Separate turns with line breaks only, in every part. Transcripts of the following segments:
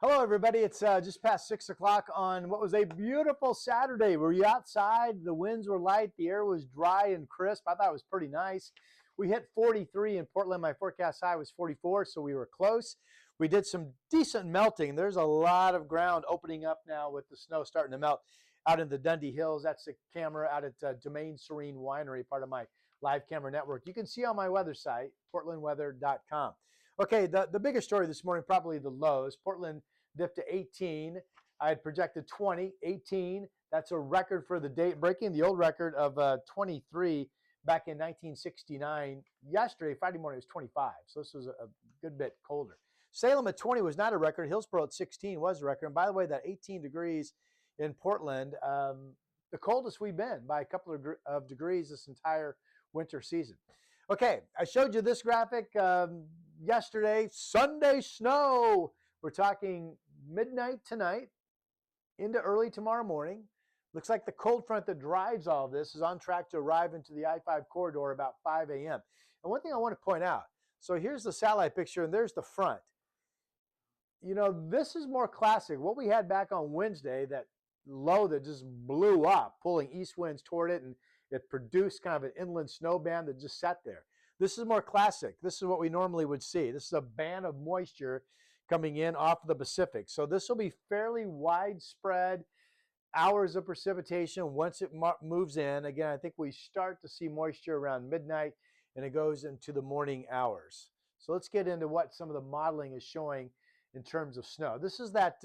Hello, everybody. It's just past 6 o'clock on what was a beautiful Saturday. Were you outside? The winds were light. The air was dry and crisp. I thought it was pretty nice. We hit 43 in Portland. My forecast high was 44, so we were close. We did some decent melting. There's a lot of ground opening up now with the snow starting to melt out in the Dundee Hills. That's the camera out at Domain Serene Winery, part of my live camera network. You can see on my weather site, portlandweather.com. Okay, the biggest story this morning, probably the lows. Portland dipped to 18. I had projected 20, 18. That's a record for the day, breaking the old record of 23 back in 1969. Yesterday, Friday morning, it was 25. So this was a good bit colder. Salem at 20 was not a record. Hillsborough at 16 was a record. And by the way, that 18 degrees in Portland, the coldest we've been by a couple of degrees this entire winter season. Okay, I showed you this graphic yesterday. Sunday snow. We're talking midnight tonight into early tomorrow morning. Looks like the cold front that drives all of this is on track to arrive into the I-5 corridor about 5 a.m. And one thing I want to point out, so here's the satellite picture and there's the front. You know, this is more classic. What we had back on Wednesday, that low that just blew up, pulling east winds toward it, and it produced kind of an inland snow band that just sat there. This is more classic. This is what we normally would see. This is a band of moisture coming in off of the Pacific. So this will be fairly widespread hours of precipitation once it moves in. Again, I think we start to see moisture around midnight and it goes into the morning hours. So let's get into what some of the modeling is showing in terms of snow. This is that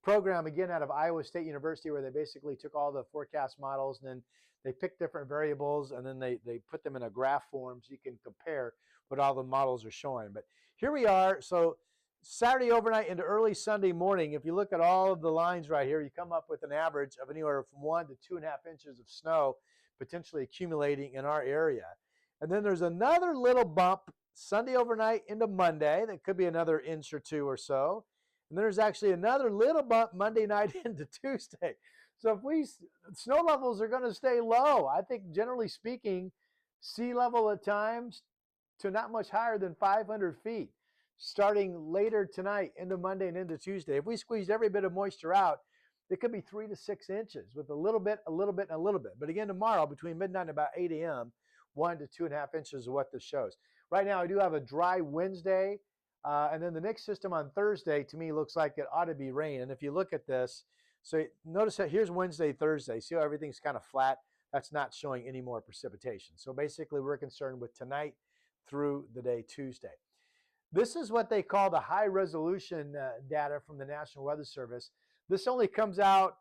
program, again, out of Iowa State University, where they basically took all the forecast models and then they picked different variables and then they put them in a graph form so you can compare what all the models are showing. But here we are. So Saturday overnight into early Sunday morning, if you look at all of the lines right here, you come up with an average of anywhere from 1 to 2.5 inches of snow potentially accumulating in our area. And then there's another little bump Sunday overnight into Monday. That could be another inch or two or so. And then there's actually another little bump Monday night into Tuesday. So if snow levels are going to stay low, I think generally speaking, sea level at times to not much higher than 500 feet. Starting later tonight into Monday and into Tuesday. If we squeezed every bit of moisture out, it could be 3 to 6 inches with a little bit, a little bit, and a little bit. But again, tomorrow between midnight and about 8 a.m., 1 to 2.5 inches is what this shows. Right now, I do have a dry Wednesday, and then the next system on Thursday, to me, looks like it ought to be rain. And if you look at this, so notice that here's Wednesday, Thursday. See how everything's kind of flat? That's not showing any more precipitation. So basically, we're concerned with tonight through the day Tuesday. This is what they call the high resolution data from the National Weather Service. This only comes out,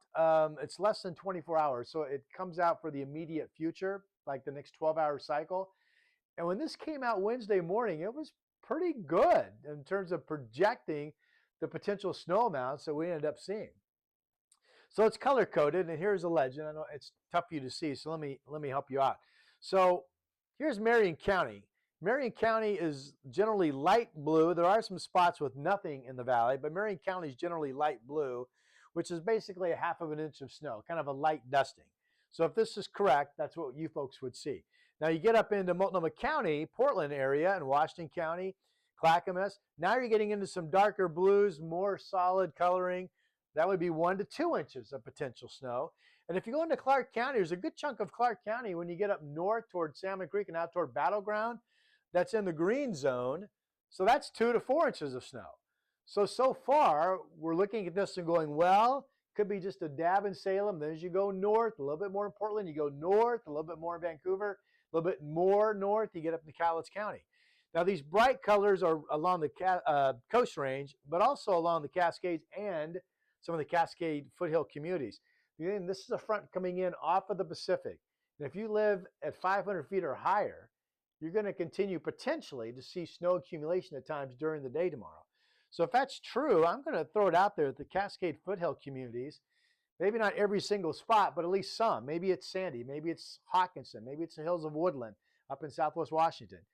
it's less than 24 hours. So it comes out for the immediate future, like the next 12-hour cycle. And when this came out Wednesday morning, it was pretty good in terms of projecting the potential snow amounts that we ended up seeing. So it's color coded, and here's a legend. I know it's tough for you to see, so let me help you out. So here's Marion County. Marion County is generally light blue. There are some spots with nothing in the valley, but Marion County is generally light blue, which is basically 1/2 inch of snow, kind of a light dusting. So if this is correct, that's what you folks would see. Now you get up into Multnomah County, Portland area, and Washington County, Clackamas. Now you're getting into some darker blues, more solid coloring. That would be 1 to 2 inches of potential snow. And if you go into Clark County, there's a good chunk of Clark County when you get up north toward Salmon Creek and out toward Battleground. That's in the green zone. So that's 2 to 4 inches of snow. So far, we're looking at this and going, well, could be just a dab in Salem. Then as you go north, a little bit more in Portland, you go north, a little bit more in Vancouver, a little bit more north, you get up to Cowlitz County. Now, these bright colors are along the Coast Range, but also along the Cascades and some of the Cascade foothill communities. Again, this is a front coming in off of the Pacific. And if you live at 500 feet or higher, you're going to continue potentially to see snow accumulation at times during the day tomorrow. So if that's true, I'm going to throw it out there at the Cascade foothill communities. Maybe not every single spot, but at least some. Maybe it's Sandy, maybe it's Hawkinson, maybe it's the hills of Woodland up in Southwest Washington.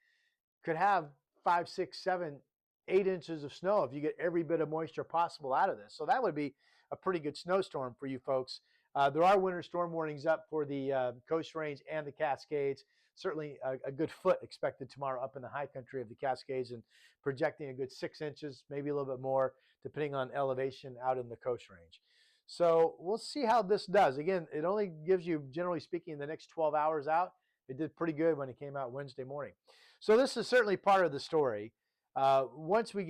Could have 5, 6, 7, 8 inches of snow if you get every bit of moisture possible out of this. So that would be a pretty good snowstorm for you folks. There are winter storm warnings up for the Coast Range and the Cascades. Certainly a good foot expected tomorrow up in the high country of the Cascades, and projecting a good 6 inches, maybe a little bit more. depending on elevation out in the coast range. So we'll see how this does. Again, it only gives you, generally speaking, the next 12 hours out. It did pretty good when it came out Wednesday morning. So this is certainly part of the story. Once we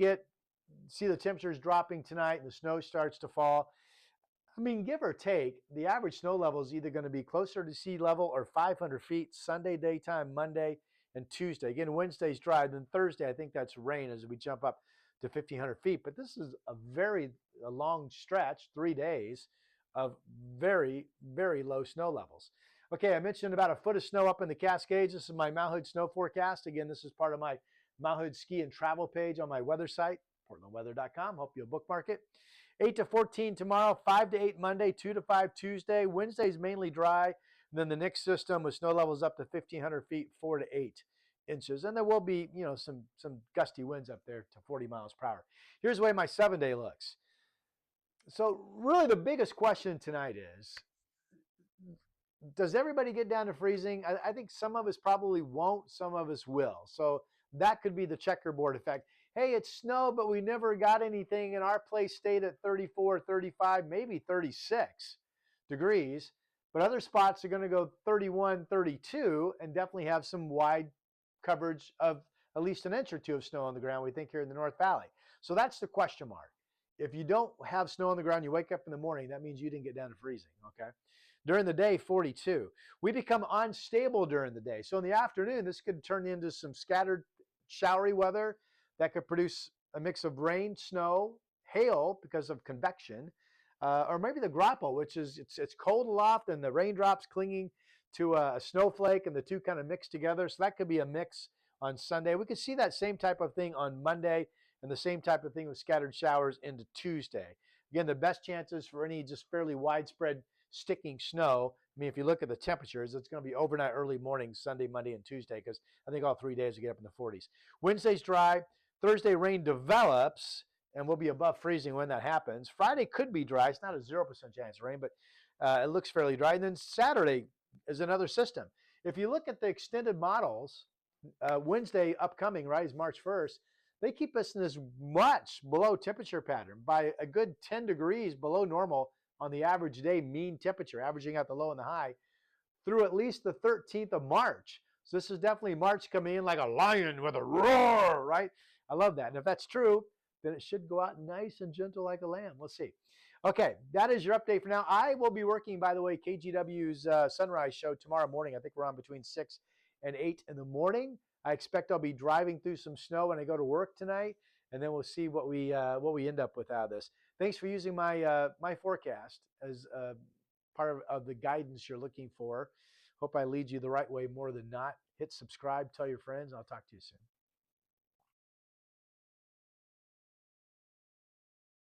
see the temperatures dropping tonight and the snow starts to fall, I mean, give or take, the average snow level is either going to be closer to sea level or 500 feet Sunday daytime, Monday, and Tuesday. Again, Wednesday's dry. Then Thursday, I think that's rain as we jump up to 1,500 feet. But this is a long stretch, 3 days of very, very low snow levels. Okay, I mentioned about a foot of snow up in the Cascades. This is my Mount Hood snow forecast. Again, this is part of my Mount Hood ski and travel page on my weather site, portlandweather.com. Hope you'll bookmark it. 8 to 14 tomorrow, 5 to 8 Monday, 2 to 5 Tuesday. Wednesday's mainly dry. And then the next system with snow levels up to 1,500 feet, 4 to 8 inches. And there will be, some gusty winds up there to 40 miles per hour. Here's the way my 7-day looks. So really the biggest question tonight is, does everybody get down to freezing? I think some of us probably won't, some of us will. So that could be the checkerboard effect. Hey, it's snow, but we never got anything, and our place stayed at 34, 35, maybe 36 degrees. But other spots are going to go 31, 32, and definitely have some wide coverage of at least an inch or two of snow on the ground, we think, here in the North Valley. So that's the question mark. If you don't have snow on the ground, you wake up in the morning, that means you didn't get down to freezing, okay? During the day, 42. We become unstable during the day. So in the afternoon, this could turn into some scattered showery weather that could produce a mix of rain, snow, hail because of convection, or maybe the grapple, which is it's cold aloft and the raindrops clinging to a snowflake, and the two kind of mix together. So that could be a mix on Sunday. We could see that same type of thing on Monday, and the same type of thing with scattered showers into Tuesday. Again, the best chances for any just fairly widespread sticking snow, I mean, if you look at the temperatures, it's going to be overnight, early morning, Sunday, Monday, and Tuesday, because I think all 3 days will get up in the 40s. Wednesday's dry. Thursday, rain develops, and we'll be above freezing when that happens. Friday could be dry. It's not a 0% chance of rain, but it looks fairly dry. And then Saturday is another system. If you look at the extended models, Wednesday upcoming, right, is March 1st. They keep us in this much below temperature pattern by a good 10 degrees below normal on the average day mean temperature, averaging out the low and the high, through at least the 13th of March. So this is definitely March coming in like a lion with a roar, right? I love that. And if that's true, then it should go out nice and gentle like a lamb. We'll see. Okay, that is your update for now. I will be working, by the way, KGW's Sunrise Show tomorrow morning. I think we're on between 6 and 8 in the morning. I expect I'll be driving through some snow when I go to work tonight, and then we'll see what we end up with out of this. Thanks for using my my forecast as part of the guidance you're looking for. Hope I lead you the right way more than not. Hit subscribe, tell your friends, and I'll talk to you soon.